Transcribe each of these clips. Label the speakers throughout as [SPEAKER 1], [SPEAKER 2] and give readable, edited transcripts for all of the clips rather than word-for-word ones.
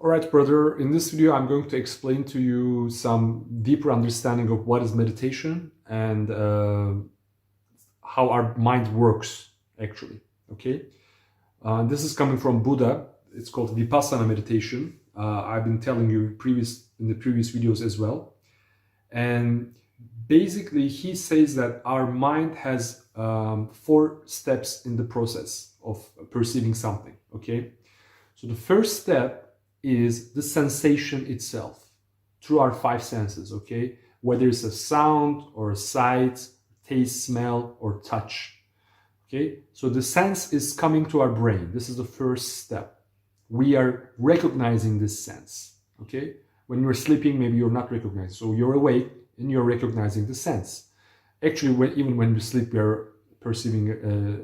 [SPEAKER 1] All right, brother, in this video, I'm going to explain to you some deeper understanding of what is meditation and how our mind works, actually, okay? This is coming from Buddha. It's called Vipassana meditation. I've been telling you in the previous videos as well. And basically, he says that our mind has 4 steps in the process of perceiving something, okay? So the first step is the sensation itself through our 5 senses, okay? Whether it's a sound or a sight, taste, smell, or touch, okay? So the sense is coming to our brain. This is the first step. We are recognizing this sense, okay? When you're sleeping, maybe you're not recognizing. So you're awake and you're recognizing the sense. Actually, even when we sleep, we are perceiving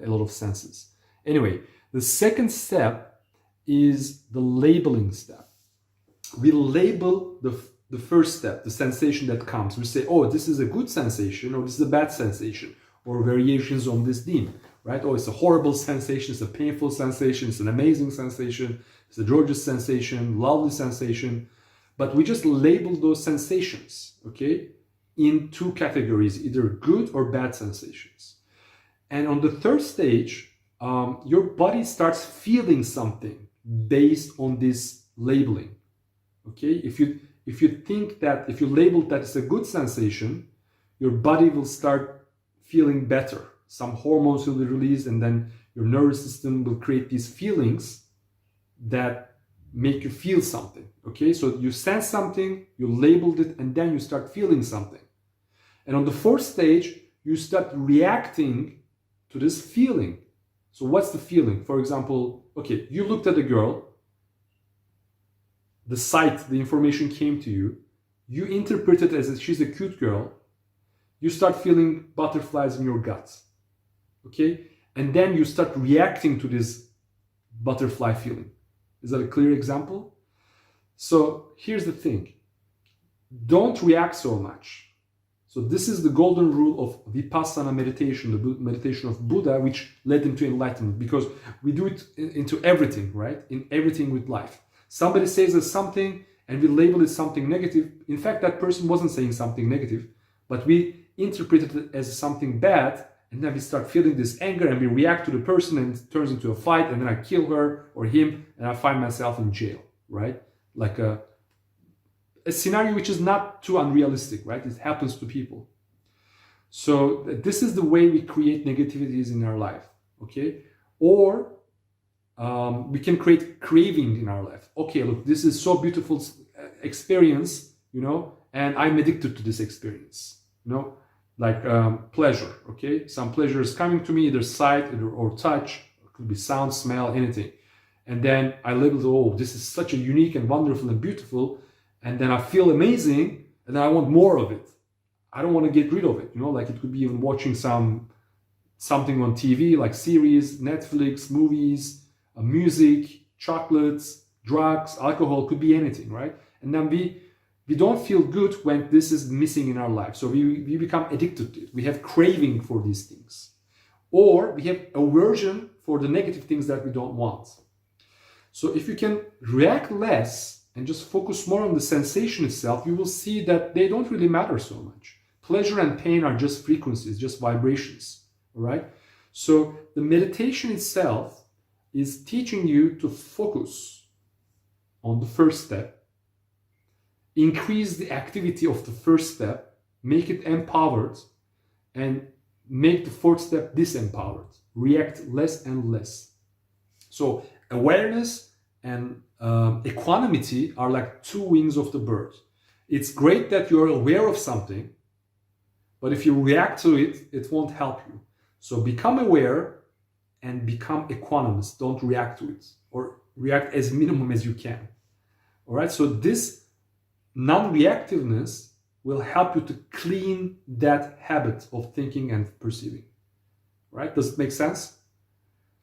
[SPEAKER 1] a lot of senses. Anyway, the second step is the labeling step. We label the first step, the sensation that comes. We say, oh, this is a good sensation, or this is a bad sensation, or variations on this theme, right? Oh, it's a horrible sensation, it's a painful sensation, it's an amazing sensation, it's a gorgeous sensation, lovely sensation. But we just label those sensations, okay, in 2 categories, either good or bad sensations. And on the third stage, your body starts feeling something based on this labeling, okay? If you think that, if you label that as a good sensation, your body will start feeling better. Some hormones will be released, and then your nervous system will create these feelings that make you feel something, okay? So you sense something, you labeled it, and then you start feeling something. And on the 4th stage, you start reacting to this feeling. So what's the feeling? For example, okay, you looked at a girl, the sight, the information came to you, you interpret it as she's a cute girl, you start feeling butterflies in your guts, okay? And then you start reacting to this butterfly feeling. Is that a clear example? So here's the thing, don't react so much. So this is the golden rule of Vipassana meditation, the meditation of Buddha, which led him to enlightenment, because we do it into everything, right? In everything with life. Somebody says us something and we label it something negative. In fact, that person wasn't saying something negative, but we interpreted it as something bad, and then we start feeling this anger and we react to the person and it turns into a fight, and then I kill her or him and I find myself in jail, right? Like a scenario which is not too unrealistic, right? It happens to people. So this is the way we create negativities in our life, okay? Or we can create craving in our life. Okay, look, this is so beautiful experience, you know, and I'm addicted to this experience, you know, like pleasure, okay? Some pleasure is coming to me, either sight or touch, it could be sound, smell, anything. And then I label it, oh, this is such a unique and wonderful and beautiful, and then I feel amazing, and then I want more of it. I don't want to get rid of it, you know, like it could be even watching something on TV, like series, Netflix, movies, music, chocolates, drugs, alcohol, could be anything, right? And then we don't feel good when this is missing in our life. So we become addicted to it. We have craving for these things. Or we have aversion for the negative things that we don't want. So if you can react less and just focus more on the sensation itself, you will see that they don't really matter so much. Pleasure and pain are just frequencies, just vibrations, all right? So the meditation itself is teaching you to focus on the first step, increase the activity of the first step, make it empowered, and make the 4th step disempowered. React less and less. So awareness and equanimity are like 2 wings of the bird. It's great that you're aware of something, but if you react to it, it won't help you. So become aware and become equanimous. Don't react to it, or react as minimum as you can. All right, so this non-reactiveness will help you to clean that habit of thinking and perceiving. Right? Does it make sense?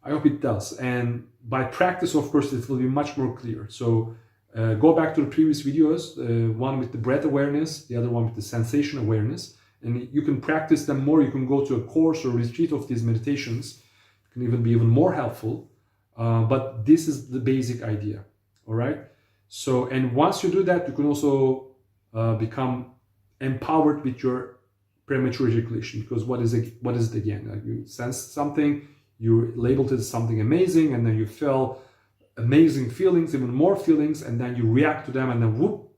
[SPEAKER 1] I hope it does. And by practice, of course, it will be much more clear. So go back to the previous videos, one with the breath awareness, the other one with the sensation awareness, and you can practice them more. You can go to a course or retreat of these meditations. It can even be even more helpful. But this is the basic idea. All right. So, and once you do that, you can also become empowered with your premature ejaculation. Because what is it again? Like you sense something, you labeled it as something amazing, and then you feel amazing feelings, even more feelings, and then you react to them, and then whoop,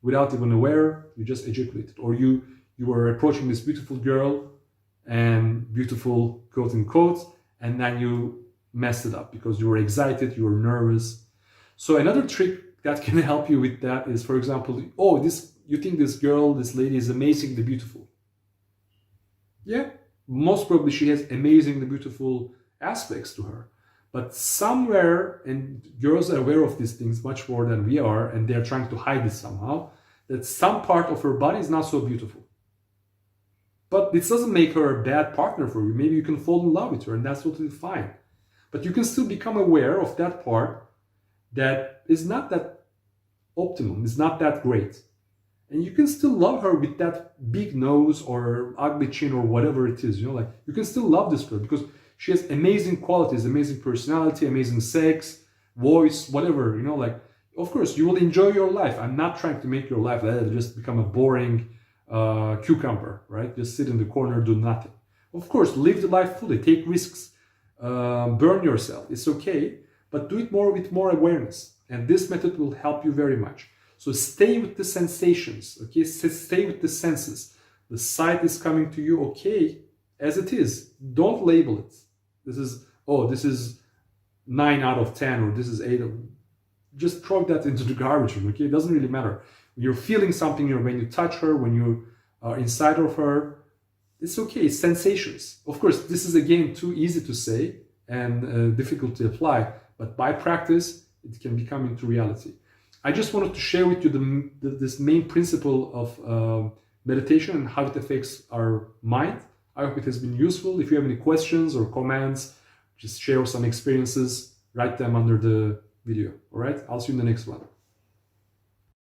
[SPEAKER 1] without even aware, you just ejaculated. Or you were approaching this beautiful girl, and beautiful quote unquote, and then you messed it up because you were excited, you were nervous. So another trick that can help you with that is, for example, oh, you think this girl, this lady is amazingly beautiful. Yeah, most probably she has amazingly beautiful aspects to her. But somewhere, and girls are aware of these things much more than we are, and they're trying to hide it somehow, that some part of her body is not so beautiful. But this doesn't make her a bad partner for you. Maybe you can fall in love with her, and that's totally fine. But you can still become aware of that part that is not that optimum, is not that great. And you can still love her with that big nose or ugly chin or whatever it is. You know, like you can still love this girl because she has amazing qualities, amazing personality, amazing sex, voice, whatever. You know, like of course you will enjoy your life. I'm not trying to make your life just become a boring cucumber, right? Just sit in the corner, do nothing. Of course, live the life fully, take risks, burn yourself. It's okay, but do it more with more awareness. And this method will help you very much. So stay with the sensations, okay? Stay with the senses. The sight is coming to you, okay, as it is. Don't label it. This is 9 out of 10, or this is 8 of... Just throw that into the garbage, okay? It doesn't really matter. You're feeling something, when you touch her, when you are inside of her, it's okay, it's sensations. Of course, this is again too easy to say and difficult to apply, but by practice, it can become into reality. I just wanted to share with you this main principle of meditation and how it affects our mind. I hope it has been useful. If you have any questions or comments, just share some experiences, write them under the video. All right, I'll see you in the next one.